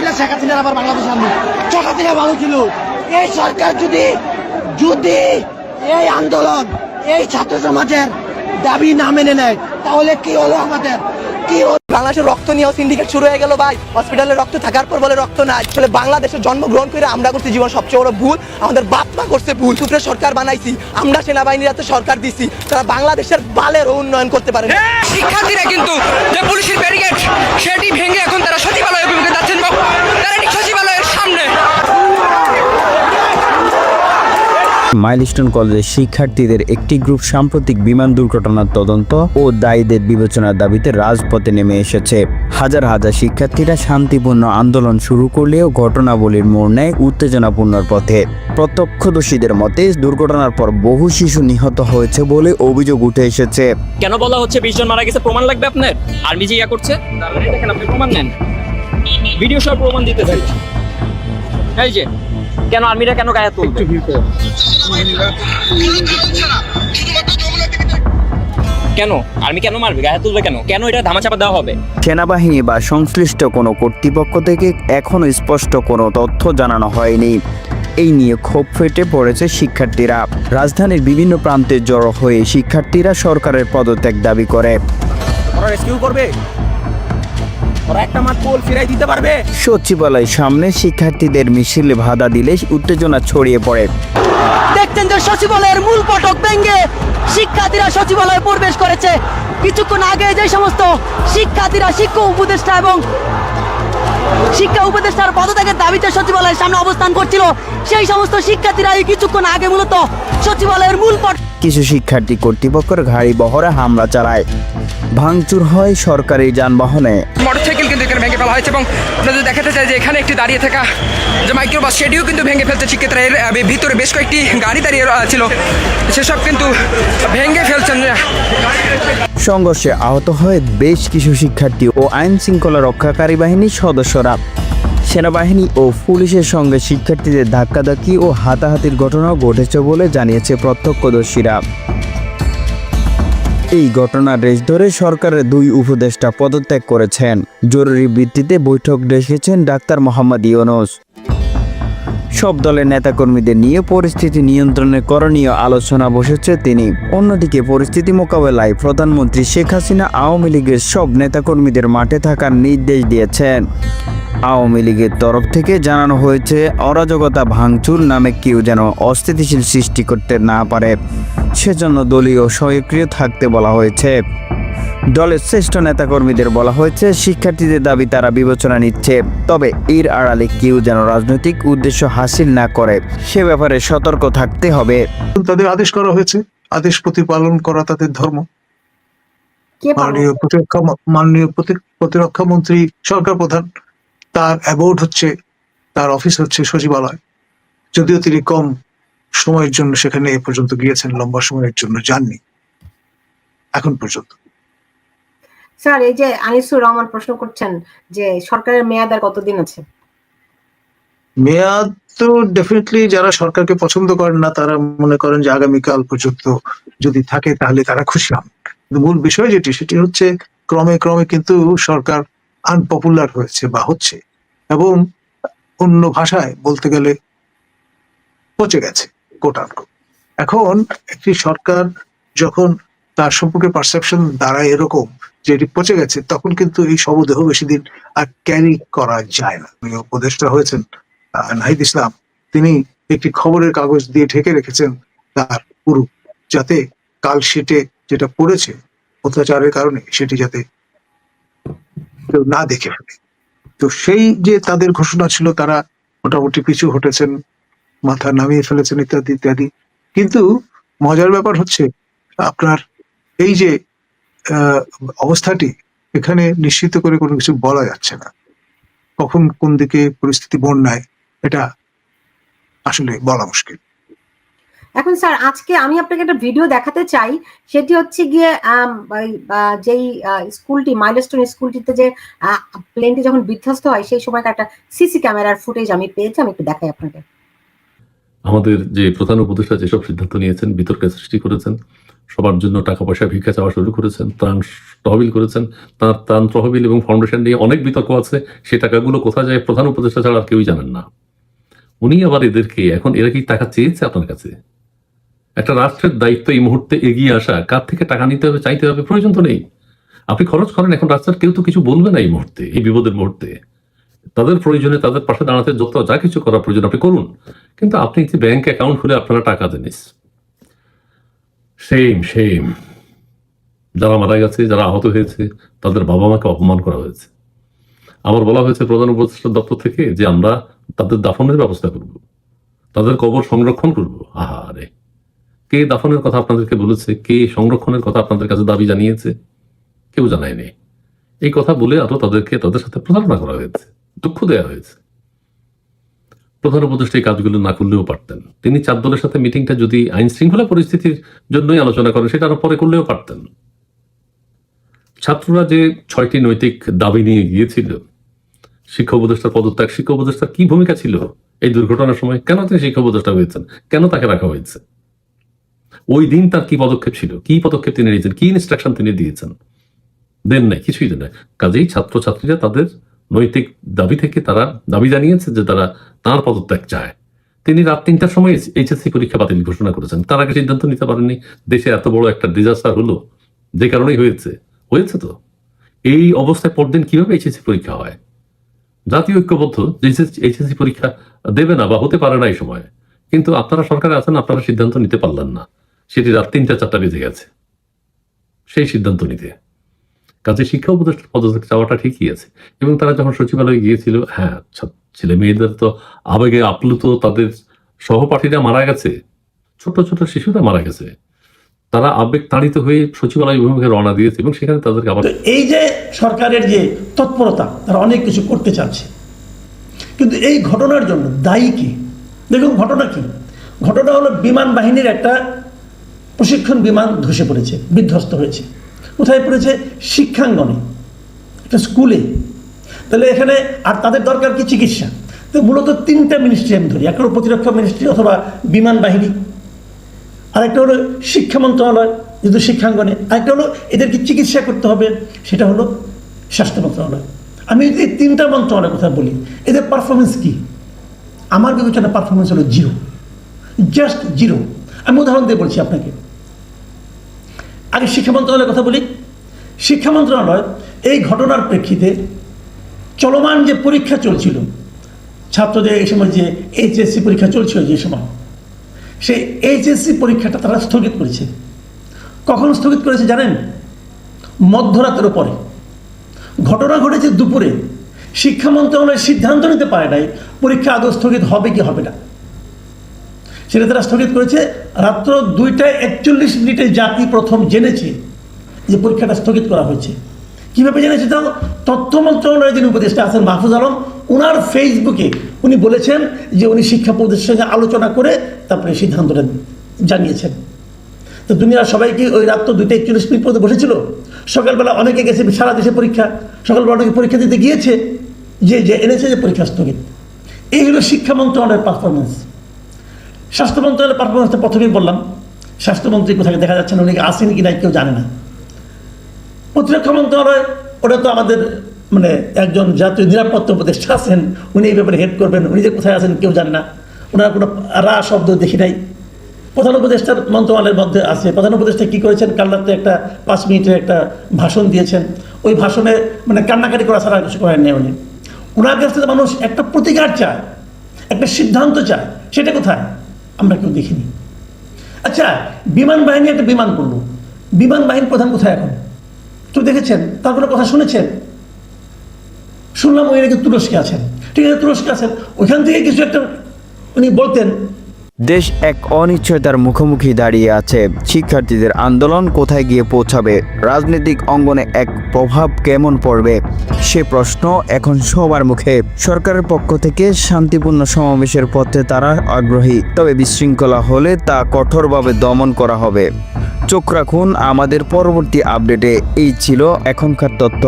দিলে শেখ হাসিনার আবার বাংলাদেশে আনবো। শেখ হাসিনা ভালো ছিল। এই সরকার যদি যদি এই আন্দোলন এই ছাত্র সমাজের দাবি না মেনে নেয় তাহলে কি হলো আমাদের? কি বাংলাদেশের রক্ত নিয়েও সিন্ডিকেট শুরু হয়ে গেল ভাই। হসপিটালে রক্ত থাকার পর বলে রক্ত নাই। আসলে বাংলাদেশে জন্মগ্রহণ করে আমরা করছি জীবন সবচেয়ে বড় ভুল। আমাদের বাপ মা করছে ভুল। সুপ্রিয় সরকার বানাইছি আমরা, সেনাবাহিনীর হাতে সরকার দিছি, তারা বাংলাদেশের বালের উন্নয়ন করতে পারে না। শিক্ষার্থীরা কিন্তু যে পুলিশের ব্যারিকেড সেটি ভেঙে এখন তারা সচিবালয় অভিমুখে যাচ্ছেন। তারা ঠিক সচিবালয়ের সামনে। মাইলস্টোন কলেজের শিক্ষার্থীদের একটি গ্রুপ সাম্প্রতিক বিমান দুর্ঘটনার তদন্ত ও দায়ীদের বিবেচনার দাবিতে রাজপথে নেমে এসেছে। হাজার হাজার শিক্ষার্থীরা শান্তিপূর্ণ আন্দোলন শুরু করলেও ঘটনাবলীর মোড় নেয় উত্তেজনাপূর্ণ পথে। প্রত্যক্ষদর্শীদের মতে দুর্ঘটনার পর বহু শিশু নিহত হয়েছে বলে অভিযোগ উঠে এসেছে। কেন বলা হচ্ছে 20 জন মারা গেছে? প্রমাণ লাগবে আপনার? আর্মি যে ইয়া করছে, দেখেন আপনি প্রমাণ নেন, ভিডিও সব প্রমাণ দিতে চাই। এই যে কেন আর্মিরা কেন গায়ে তুলবে? কেন আর্মি কেন মারবে, গায়ে তুলবে কেন? কেন এটা ধামাচাপা দেওয়া হবে? সেনাবাহিনী বা সংশ্লিষ্ট কোনো কর্তৃপক্ষ থেকে এখনো স্পষ্ট কোনো তথ্য জানানো হয়নি। এই নিয়ে ক্ষোভ ফেটে পড়েছে শিক্ষার্থীরা। রাজধানীর বিভিন্ন প্রান্তে জড়ো হয়ে শিক্ষার্থীরা সরকারের পদত্যাগ দাবি করে। সচিবালয়ের সামনে শিক্ষার্থীদের মিছিলে বাধা দিলে উত্তেজনা ছড়িয়ে পড়ে। দেখছেন যে সচিবালয়ের মূল ফটক ভেঙে শিক্ষার্থীরা সচিবালয়ে প্রবেশ করেছে। কিছুক্ষণ আগে যে সমস্ত শিক্ষার্থীরা শিক্ষা উপদেষ্টার পদত্যাগের দাবিতে সচিবালয়ের সামনে অবস্থান করছিল, সেই সমস্ত শিক্ষার্থীরা এই কিছুক্ষণ আগে মূলত সচিবালয়ের মূল ফটক। কিছু শিক্ষার্থী কর্তৃপক্ষের গাড়ি বহরে হামলা চালায়, ভাঙচুর হয় সরকারি যানবাহনে। মোটরসাইকেল কিন্তু এখানে ভেঙে ফেলা হয়েছে এবং আপনাদের দেখাতে চাই যে এখানে একটি দাঁড়িয়ে থাকা যে মাইক্রোবাস সেটিও কিন্তু ভেঙে ফেলছে শিক্ষার্থীরা। এর ভিতরে বেশ কয়েকটি গাড়ি দাঁড়িয়ে ছিল, সেসব কিন্তু ভেঙে ফেলছেন। সংঘর্ষে আহত হয় বেশ কিছু শিক্ষার্থী ও আইন শৃঙ্খলা রক্ষাকারী বাহিনীর সদস্যরা। সেনাবাহিনী ও পুলিশের সঙ্গে শিক্ষার্থীদের ধাক্কাধাক্কি ও হাতাহাতির ঘটনাও ঘটেছে বলে জানিয়েছে প্রত্যক্ষদর্শীরা। এই ঘটনার রেশ ধরে সরকারের 2 উপদেষ্টা পদত্যাগ করেছেন। জরুরি ভিত্তিতে বৈঠক ডেকেছেন ডাক্তার মোহাম্মদ ইউনূস। সব দলের নেতাকর্মীদের নিয়ে পরিস্থিতি নিয়ন্ত্রণের করণীয় আলোচনা বসেছে তিনি। অন্যদিকে পরিস্থিতি মোকাবেলায় প্রধানমন্ত্রী শেখ হাসিনা আওয়ামী লীগের সব নেতাকর্মীদের মাঠে থাকার নির্দেশ দিয়েছেন। আওয়ামী লীগের তরফ থেকে জানানো হয়েছে অরাজকতা ভাঙচুর নামে কেউ যেন অস্থিতিশীল সৃষ্টি করতে না পারে, সেজন্য দলীয় সক্রিয় থাকতে বলা হয়েছে। দলের শ্রেষ্ঠ নেতাকর্মীদের বলা হয়েছে শিক্ষার্থীদের দাবি তারা বিবেচনা নিচ্ছে, তবে এর আড়ালে কেউ যেন রাজনৈতিক উদ্দেশ্য হাসিল না করে সে ব্যাপারে সতর্ক থাকতে হবে। তাদের আদেশ করা হয়েছে, আদেশ প্রতিপালন করা তাদের ধর্ম। মাননীয় প্রতিরক্ষা মন্ত্রী সরকার প্রধান, তার অ্যাবোর্ড হচ্ছে, তার অফিস হচ্ছে সচিবালয়। যদিও তিনি কম সময়ের জন্য সেখানে এ পর্যন্ত গিয়েছেন, লম্বা সময়ের জন্য যাননি এখন পর্যন্ত। স্যার, এই যে আনিসুর রহমান প্রশ্ন করছেন যে সরকারের মেয়াদ আর কতদিন আছে? মেয়াদ তো ডেফিনেটলি যারা সরকারকে পছন্দ করেন না তারা মনে করেন যে আগামীকাল পর্যন্ত যদি থাকে তাহলে তারা খুশি হন। মূল বিষয় সেটি হচ্ছে ক্রমে ক্রমে কিন্তু সরকার আনপপুলার হয়েছে বা হচ্ছে, এবং অন্য ভাষায় বলতে গেলে পচে গেছে কোটানকোট। এখন একটি সরকার যখন তার সম্পর্কে পারসেপশন দাঁড়ায় এরকম যে এটি পচে গেছে, তখন কিন্তু এই শবদেহ বেশি দিন আর ক্যারি করা যায় না। উপদেষ্টা হয়েছেন নাহিদ ইসলাম, তিনি একটি খবরের কাগজ দিয়ে ঢেকে রেখেছেন তার পুরো, যাতে কাল সেটে যেটা পড়েছে অত্যাচারের কারণে সেটি যাতে কেউ না দেখে ফেলে। তো সেই যে তাদের ঘোষণা ছিল, তারা মোটামুটি পিছু হটেছেন, মাথা নামিয়ে ফেলেছেন ইত্যাদি ইত্যাদি। কিন্তু মজার ব্যাপার হচ্ছে আপনার এই যে অবস্থাটি, এখানে নিশ্চিত করে কোনো কিছু বলা যাচ্ছে না। কখন কোন দিকে পরিস্থিতি বন্যায় এটা আসলে বলা মুশকিল। এখন স্যার, আজকে আমি আপনাকে একটা ভিডিও দেখাতে চাই, সেটি হচ্ছে গিয়ে যেই স্কুলটি, মাইলস্টোন স্কুলটিতে যে প্লেনটি যখন বিধ্বস্ত হয় সেই সময়কার একটা সিসি ক্যামেরার ফুটেজ আমি পেয়েছি, আমি একটু দেখাই আপনাকে। আমাদের যে প্রধান উপদেষ্টা যেসব সিদ্ধান্ত নিয়েছেন, বিতর্কের সৃষ্টি করেছেন, সবার জন্য টাকা পয়সা ভিক্ষা চাওয়া শুরু করেছেন, ত্রাণ তহবিল করেছেন, তার ত্রাণ তহবিল এবং ফাউন্ডেশন নিয়ে অনেক বিতর্ক আছে। সেই টাকাগুলো কোথায় যায় প্রধান উপদেষ্টা ছাড়া আর কেউই জানেন না। উনি আবার এদেরকে, এখন এরা কি টাকা চেয়েছে আপনার কাছে? একটা রাষ্ট্রের দায়িত্ব এই মুহূর্তে এগিয়ে আসা, কার থেকে টাকা নিতে হবে চাইতে হবে প্রয়োজন তো নেই। আপনি খরচ করেন, এখন রাষ্ট্রের কেউ তো কিছু বলবে না এই মুহূর্তে, এই বিপদের মুহূর্তে। তাদের প্রয়োজনে তাদের পাশে দাঁড়াতে যত যা কিছু করা প্রয়োজন আপনি করুন, কিন্তু আপনি যে ব্যাংক অ্যাকাউন্ট খুলে আপনারা টাকা দেন, সেম যারা মারা গেছে, যারা আহত হয়েছে, তাদের বাবা মাকে অপমান করা হয়েছে। আবার বলা হয়েছে প্রধান উপদেষ্টার দপ্তর থেকে যে আমরা তাদের দাফনের ব্যবস্থা করব, তাদের কবর সংরক্ষণ করব। আহারে, কে দাফনের কথা আপনাদেরকে বলেছে? কে সংরক্ষণের কথা আপনাদের কাছে দাবি জানিয়েছে? কেউ জানায়নি। এই কথা বলে আরো তাদেরকে তাদের সাথে প্রতারণা করা হয়েছে, দুঃখ দেওয়া হয়েছে। প্রধান উপদেষ্টা এই কাজগুলো না করলেও পারতেন। তিনি 4 দলের সাথে মিটিংটা যদি আইন শৃঙ্খলা পরিস্থিতির জন্যই আলোচনা করেন, সেটা আরো পরে করলেও পারতেন। ছাত্ররা যে 6টি নৈতিক দাবি নিয়ে গিয়েছিল, শিক্ষা উপদেষ্টার পদত্যাগ, শিক্ষা উপদেষ্টার কি ভূমিকা ছিল এই দুর্ঘটনার সময়? কেন তিনি শিক্ষা উপদেষ্টা হয়েছেন? কেন তাকে রাখা হয়েছে? ওই দিন তার কি পদক্ষেপ ছিল? কি পদক্ষেপ তিনি নিয়েছেন? কি ইনস্ট্রাকশন তিনি দিয়েছেন? দেন নাই, কিছুই দেন নাই। কাজেই ছাত্রছাত্রীরা তাদের নৈতিক দাবি থেকে তারা দাবি জানিয়েছে যে তারা তার পদত্যাগ চায়। তিনি রাত 3টার সময় এইচএসসি পরীক্ষা বাতিল ঘোষণা করেছেন। তার আগে সিদ্ধান্ত নিতে পারেননি। দেশে এত বড় একটা ডিজাস্টার হলো, যে কারণেই হয়েছে তো। এই অবস্থায় পরদিন কিভাবে এইচএসসি পরীক্ষা হয়? জাতীয় ঐক্যবদ্ধ এইচএসসি পরীক্ষা দেবে না বা হতে পারে না এই সময়, কিন্তু আপনারা সরকারে আছেন, আপনারা সিদ্ধান্ত নিতে পারলেন না। সেটি রাত 3টা-4টা বেজে গেছে সেই সিদ্ধান্ত নিতে। কাজে শিক্ষা উপদেষ্টার পদত্যাগ চাওয়াটা ঠিকই আছে। এবং তারা যখন সচিবালয়ে গিয়েছিল, হ্যাঁ, ছেলে মেয়েদের তো আবেগে আপ্লুত, তাদের সহপাঠীরা মারা গেছে, ছোট ছোট শিশুরা মারা গেছে, তারা আবেগ তাড়িত হয়ে সচিবালয় অভিমুখে রওনা দিয়েছে এবং সেখানে তাদেরকে আবার। এই যে সরকারের যে তৎপরতা, তারা অনেক কিছু করতে চাচ্ছে, কিন্তু এই ঘটনার জন্য দায়ী কি? দেখুন ঘটনা কি? ঘটনা হলো বিমান বাহিনীর একটা প্রশিক্ষণ বিমান ধসে পড়েছে, বিধ্বস্ত হয়েছে। কোথায় পড়েছে? শিক্ষাঙ্গনে, একটা স্কুলে। তাহলে এখানে আর তাদের দরকার কি? চিকিৎসা। তো মূলত 3টা মিনিস্ট্রি আমি ধরি। একটা হলো প্রতিরক্ষা মিনিস্ট্রি অথবা বিমান বাহিনী, আরেকটা হলো শিক্ষা মন্ত্রণালয় যেহেতু শিক্ষাঙ্গনে, আরেকটা হলো এদেরকে চিকিৎসা করতে হবে, সেটা হলো স্বাস্থ্য মন্ত্রণালয়। আমি যদি এই 3টা মন্ত্রণালয়ের কথা বলি, এদের পারফরমেন্স কি? আমার বিবেচনা পারফরমেন্স হলো 0, জাস্ট 0। আমি উদাহরণ দিয়ে বলছি আপনাকে। আগে শিক্ষা মন্ত্রণালয়ের কথা বলি। শিক্ষা মন্ত্রণালয় এই ঘটনার প্রেক্ষিতে চলমান যে পরীক্ষা চলছিল, ছাত্রদের এই সময় যে এইচএসসি পরীক্ষা চলছিল, যে সময় সেই এইচএসসি পরীক্ষাটা তারা স্থগিত করেছে। কখন স্থগিত করেছে জানেন? মধ্যরাতের পরে। ঘটনা ঘটেছে দুপুরে। শিক্ষা মন্ত্রণালয় সিদ্ধান্ত নিতে পারে নাই পরীক্ষা আদৌ স্থগিত হবে কি হবে না। সেটা তারা স্থগিত করেছে রাত্র 2:41 জাতি প্রথম জেনেছে যে পরীক্ষাটা স্থগিত করা হয়েছে। কিভাবে জেনেছে? তাও তথ্য মন্ত্রণালয়ের যিনি উপদেষ্টা আছেন মাহফুজ আলম, ওনার ফেসবুকে উনি বলেছেন যে উনি শিক্ষা উপদেষ্টার সঙ্গে আলোচনা করে তারপরে সিদ্ধান্তটা জানিয়েছেন। তো দুনিয়ার সবাই কি ওই রাত্র 2:41 পর্যন্ত বসেছিল? সকালবেলা অনেকে গেছে, সারা দেশে পরীক্ষা, সকালবেলা অনেকে পরীক্ষা দিতে গিয়েছে, যে এনেছে যে পরীক্ষা স্থগিত। এই হলো শিক্ষা মন্ত্রণালয়ের পারফরমেন্স। স্বাস্থ্য মন্ত্রণালয়ের পারফরমেন্সটা প্রথমেই বললাম। স্বাস্থ্যমন্ত্রী কোথায় দেখা যাচ্ছে না, উনি আসেন কি নাই কেউ জানে না। প্রতিরক্ষা মন্ত্রণালয়, ওটা তো আমাদের মানে একজন জাতীয় নিরাপত্তা উপদেষ্টা আছেন, উনি এই ব্যাপারে হেড করবেন, উনি যে কোথায় আছেন কেউ জানে না, ওনার কোনো রা শব্দ দেখি নাই। প্রধান উপদেষ্টার মন্ত্রণালয়ের মধ্যে আছে। প্রধান উপদেষ্টা কী করেছেন? কাল রাতে একটা 5 মিনিটের একটা ভাষণ দিয়েছেন। ওই ভাষণে মানে কান্নাকাটি করা ছাড়া কিছু করেন নেই উনি। ওনার কাছ থেকে মানুষ একটা প্রতিকার চায়, একটা সিদ্ধান্ত চায়, সেটা কোথায়? আমরা কেউ দেখিনি। আচ্ছা, বিমান বাহিনী একটা বিমান করলো, বিমান বাহিনীর প্রধান কোথায় এখন? কেউ দেখেছেন? তার কোনো কথা শুনেছেন? শুনলাম উনি নাকি তুরস্কে আছেন। ঠিক আছে, তুরস্কে আছেন, ওইখান থেকে কিছু একটা উনি বলতেন। দেশ এক অনিশ্চয়তার মুখোমুখি দাঁড়িয়ে আছে। শিক্ষার্থীদের আন্দোলন কোথায় গিয়ে পৌঁছাবে? রাজনৈতিক অঙ্গনে এক প্রভাব কেমন পড়বে? সে প্রশ্ন এখন সবার মুখে। সরকারের পক্ষ থেকে শান্তিপূর্ণ সমাবেশের পথে তারা আগ্রহী, তবে বিশৃঙ্খলা হলে তা কঠোরভাবে দমন করা হবে। চোখ রাখুন আমাদের পরবর্তী আপডেটে। এই ছিল এখনকার তথ্য।